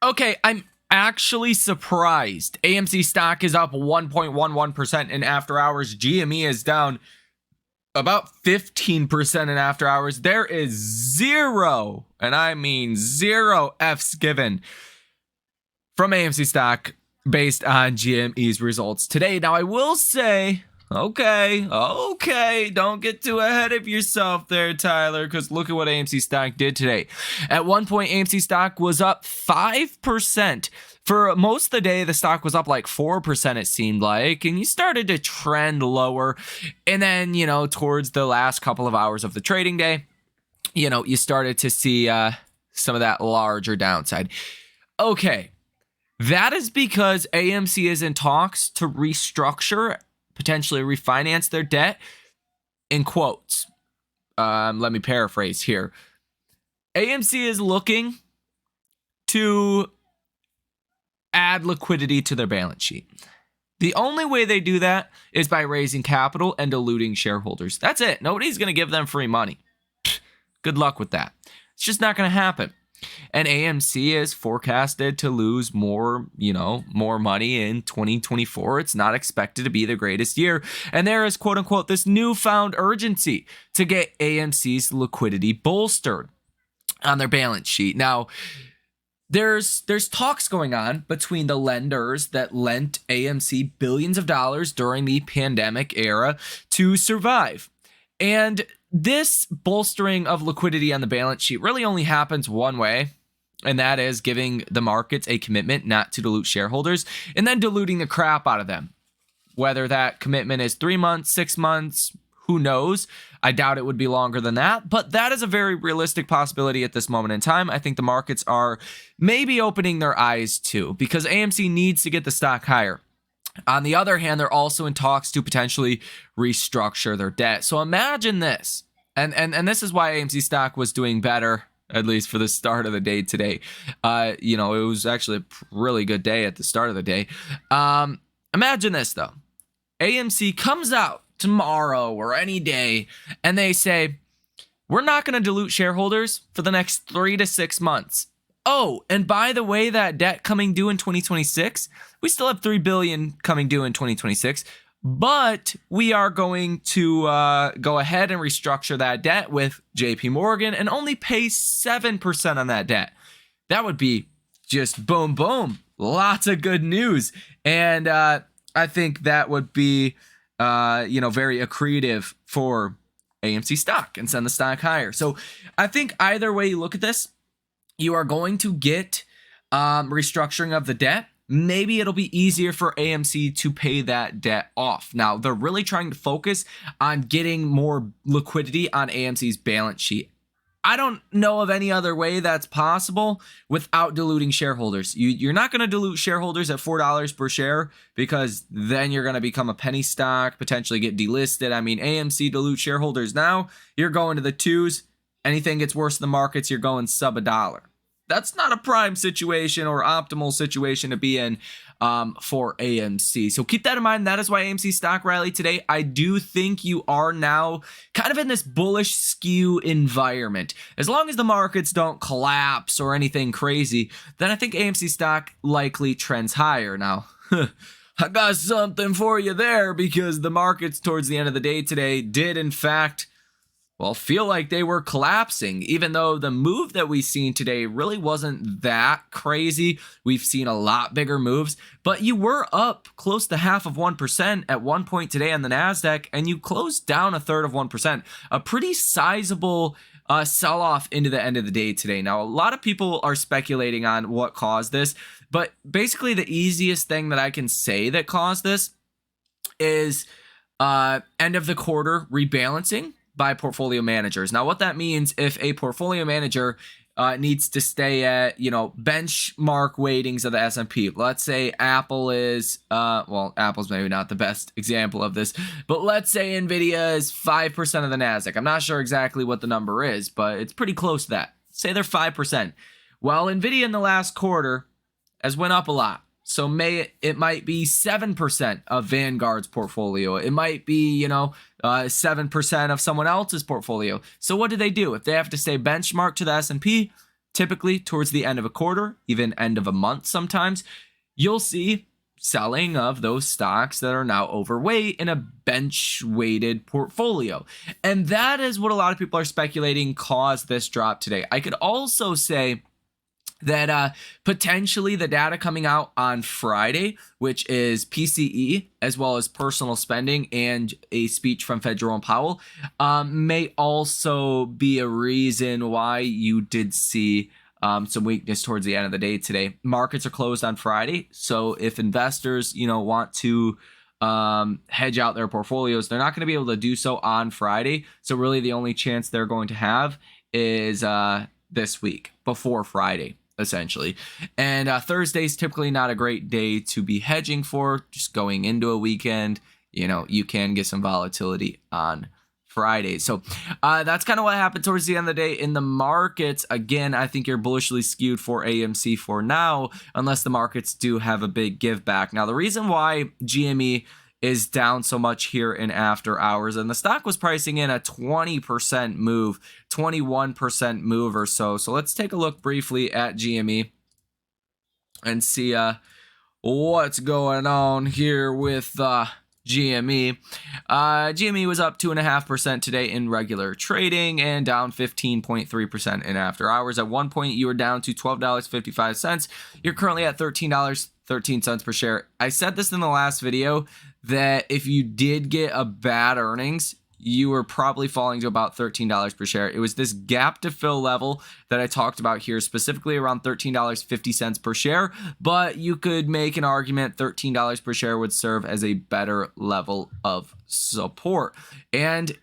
Okay, I'm actually surprised. AMC stock is up 1.11% in after hours. GME is down about 15% in after hours. There is zero, and I mean zero F's given from AMC stock based on GME's results today. Now, I will say, okay, don't get too ahead of yourself there, Tyler, because look at what AMC stock did today. At one point, AMC stock was up 5%. For most of the day, the stock was up like 4%, it seemed like, and you started to trend lower. And then, towards the last couple of hours of the trading day, you started to see some of that larger downside. Okay, that is because AMC is in talks to restructure, potentially refinance their debt. In quotes, let me paraphrase here. AMC is looking to add liquidity to their balance sheet. The only way they do that is by raising capital and diluting shareholders. That's it. Nobody's going to give them free money. Good luck with that. It's just not going to happen. And AMC is forecasted to lose more money in 2024. It's not expected to be the greatest year. And there is, quote unquote, this newfound urgency to get AMC's liquidity bolstered on their balance sheet. Now, there's talks going on between the lenders that lent AMC billions of dollars during the pandemic era to survive. And this bolstering of liquidity on the balance sheet really only happens one way, and that is giving the markets a commitment not to dilute shareholders and then diluting the crap out of them. Whether that commitment is 3 months, 6 months, who knows? I doubt it would be longer than that, but that is a very realistic possibility at this moment in time. I think the markets are maybe opening their eyes to, because AMC needs to get the stock higher. On the other hand, they're also in talks to potentially restructure their debt. So imagine this, and this is why AMC stock was doing better, at least for the start of the day today. It was actually a really good day at the start of the day. Imagine this, though. AMC comes out tomorrow or any day, and they say, we're not going to dilute shareholders for the next 3 to 6 months. Oh, and by the way, that debt coming due in 2026, we still have $3 billion coming due in 2026, but we are going to go ahead and restructure that debt with JP Morgan and only pay 7% on that debt. That would be just boom, boom. Lots of good news. And I think that would be very accretive for AMC stock and send the stock higher. So I think either way you look at this, you are going to get restructuring of the debt. Maybe it'll be easier for AMC to pay that debt off. Now, they're really trying to focus on getting more liquidity on AMC's balance sheet. I don't know of any other way that's possible without diluting shareholders. You're not going to dilute shareholders at $4 per share, because then you're going to become a penny stock, potentially get delisted. I mean, AMC dilute shareholders now, you're going to the twos. Anything gets worse in the markets, you're going sub $1. That's not a prime situation or optimal situation to be in for AMC. So keep that in mind. That is why AMC stock rallied today. I do think you are now kind of in this bullish skew environment. As long as the markets don't collapse or anything crazy, then I think AMC stock likely trends higher. Now, I got something for you there, because the markets towards the end of the day today did in fact feel like they were collapsing, even though the move that we've seen today really wasn't that crazy. We've seen a lot bigger moves, but you were up close to 0.5% at one point today on the NASDAQ, and you closed down 1/3%. A pretty sizable sell-off into the end of the day today. Now, a lot of people are speculating on what caused this, but basically the easiest thing that I can say that caused this is end of the quarter rebalancing by portfolio managers. Now, what that means, if a portfolio manager needs to stay at, benchmark weightings of the S&P. Let's say Apple is, Apple's maybe not the best example of this, but let's say Nvidia is 5% of the NASDAQ. I'm not sure exactly what the number is, but it's pretty close to that. Say they're 5%. Well, Nvidia in the last quarter has went up a lot. So it might be 7% of Vanguard's portfolio. It might be, 7% of someone else's portfolio. So what do? If they have to stay benchmarked to the S&P, typically towards the end of a quarter, even end of a month sometimes, you'll see selling of those stocks that are now overweight in a bench weighted portfolio. And that is what a lot of people are speculating caused this drop today. I could also say that potentially the data coming out on Friday, which is PCE, as well as personal spending and a speech from Fed Jerome Powell, may also be a reason why you did see some weakness towards the end of the day today. Markets are closed on Friday, so if investors, want to hedge out their portfolios, they're not going to be able to do so on Friday. So really, the only chance they're going to have is this week before Friday, essentially. And Thursday is typically not a great day to be hedging for. Just going into a weekend, you can get some volatility on Friday. So that's kind of what happened towards the end of the day in the markets. Again, I think you're bullishly skewed for AMC for now, unless the markets do have a big give back. Now, the reason why GME is down so much here in after hours, and the stock was pricing in a 20% move, 21% move or so. So let's take a look briefly at GME and see what's going on here with GME. GME was up 2.5% today in regular trading and down 15.3% in after hours. At one point, you were down to $12.55. You're currently at $13.13 per share. I said this in the last video that if you did get a bad earnings, you were probably falling to about $13 per share. It was this gap to fill level that I talked about here, specifically around $13.50 per share. But you could make an argument $13 per share would serve as a better level of support. And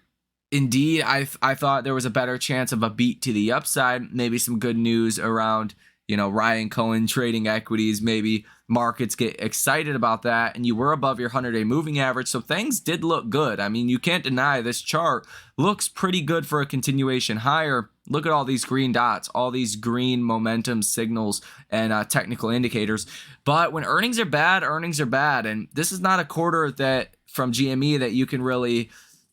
indeed, I thought there was a better chance of a beat to the upside, maybe some good news around Ryan Cohen trading equities, maybe markets get excited about that, and you were above your 100-day moving average, so things did look good. I mean, you can't deny this chart looks pretty good for a continuation higher. Look at all these green dots, all these green momentum signals and technical indicators. But when earnings are bad, and this is not a quarter that from GME that you can really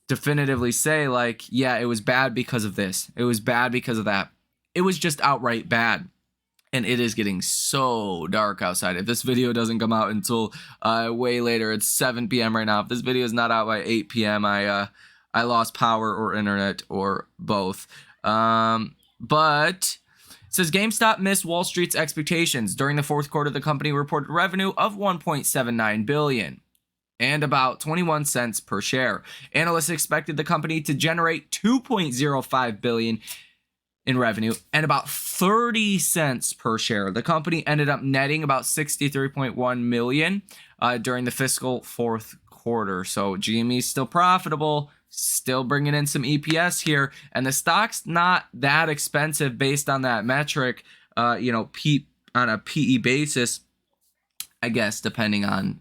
definitively say like, yeah, it was bad because of this, it was bad because of that. It was just outright bad. And it is getting so dark outside. If this video doesn't come out until way later, it's 7 p.m. right now. If this video is not out by 8 p.m., I lost power or internet or both. But it says GameStop missed Wall Street's expectations. During the fourth quarter, the company reported revenue of $1.79 billion and about 21 cents per share. Analysts expected the company to generate $2.05 billion in revenue and about 30 cents per share. The company ended up netting about $63.1 million during the fiscal fourth quarter. So GME is still profitable, still bringing in some EPS here, and the stock's not that expensive based on that metric. On a PE basis, I guess, depending on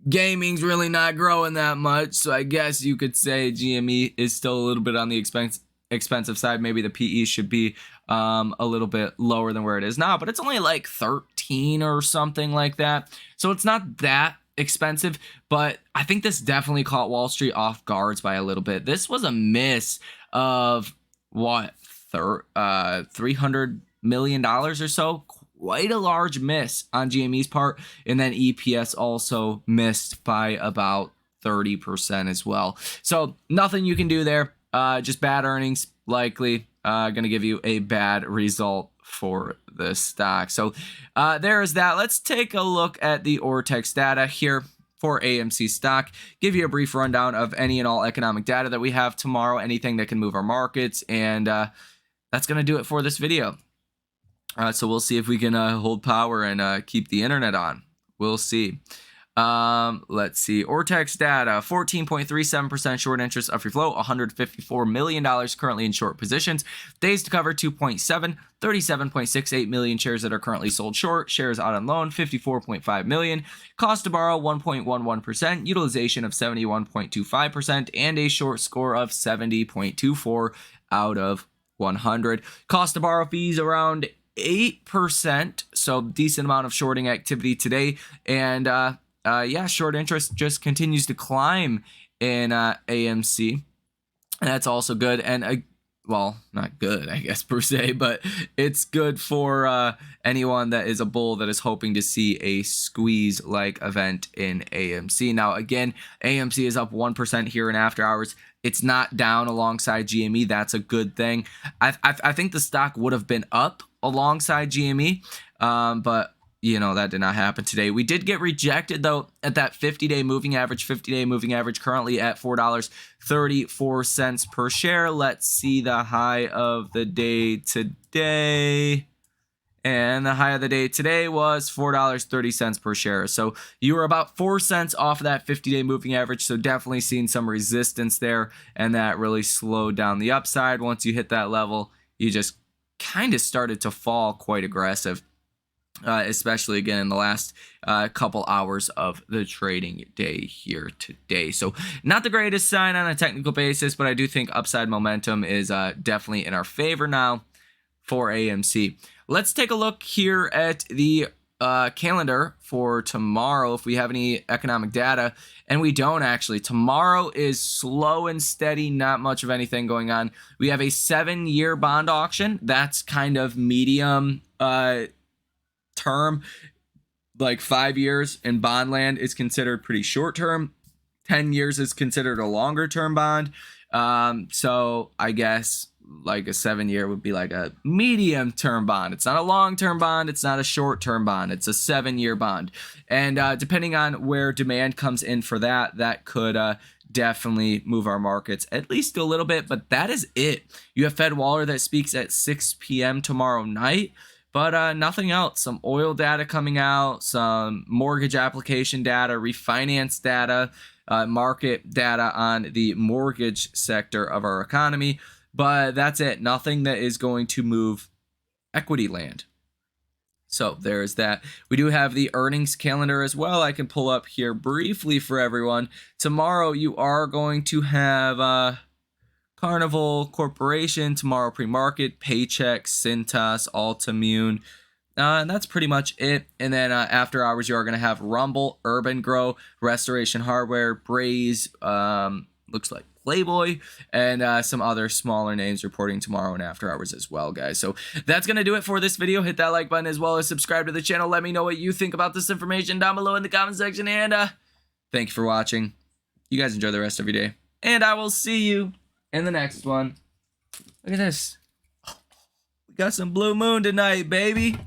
gaming's really not growing that much. So I guess you could say GME is still a little bit on the expensive side. Maybe the PE should be a little bit lower than where it is now, but it's only like 13 or something like that. So it's not that expensive, but I think this definitely caught Wall Street off guards by a little bit. This was a miss of $300 million or so. Quite a large miss on GME's part. And then EPS also missed by about 30% as well. So nothing you can do there. Just bad earnings, likely going to give you a bad result for the stock. So there is that. Let's take a look at the Ortex data here for AMC stock. Give you a brief rundown of any and all economic data that we have tomorrow, anything that can move our markets, and that's going to do it for this video. So we'll see if we can hold power and keep the internet on. We'll see. Let's see. Ortex data, 14.37% short interest of free float, $154 million currently in short positions. Days to cover, 2.7, 37.68 million shares that are currently sold short. Shares out on loan, 54.5 million. Cost to borrow, 1.11%. Utilization of 71.25%. And a short score of 70.24 out of 100. Cost to borrow fees around 8%. So decent amount of shorting activity today. And, short interest just continues to climb in AMC. And that's also good. And well, not good, I guess, per se, but it's good for anyone that is a bull that is hoping to see a squeeze-like event in AMC. Now, again, AMC is up 1% here in after hours. It's not down alongside GME. That's a good thing. I think the stock would have been up alongside GME, but you know, that did not happen today. We did get rejected, though, at that 50-day moving average. 50-day moving average currently at $4.34 per share. Let's see the high of the day today. And the high of the day today was $4.30 per share. So you were about 4 cents off of that 50-day moving average. So definitely seeing some resistance there. And that really slowed down the upside. Once you hit that level, you just kind of started to fall quite aggressive. Especially again in the last couple hours of the trading day here today. So not the greatest sign on a technical basis, but I do think upside momentum is definitely in our favor now for AMC. Let's take a look here at the calendar for tomorrow if we have any economic data, and we don't actually. Tomorrow is slow and steady, not much of anything going on. We have a 7-year bond auction. That's kind of medium term. Like 5 years in bond land is considered pretty short term. 10 years is considered a longer term bond. So I guess like a 7-year would be like a medium term bond. It's not a long term bond. It's not a short term bond. It's a 7-year bond. And depending on where demand comes in for that, that could definitely move our markets at least a little bit. But that is it. You have Fed Waller that speaks at 6 p.m. tomorrow night. But nothing else. Some oil data coming out, some mortgage application data, refinance data, market data on the mortgage sector of our economy. But that's it. Nothing that is going to move equity land. So there's that. We do have the earnings calendar as well. I can pull up here briefly for everyone. Tomorrow you are going to have Carnival Corporation, tomorrow pre-market, Paychex, Cintas, Altimmune, and that's pretty much it. And then after hours, you are going to have Rumble, Urban Grow, Restoration Hardware, Braze, looks like Playboy, and some other smaller names reporting tomorrow and after hours as well, guys. So that's going to do it for this video. Hit that like button as well as subscribe to the channel. Let me know what you think about this information down below in the comment section. And thank you for watching. You guys enjoy the rest of your day. And I will see you in the next one. Look at this. We got some blue moon tonight, baby.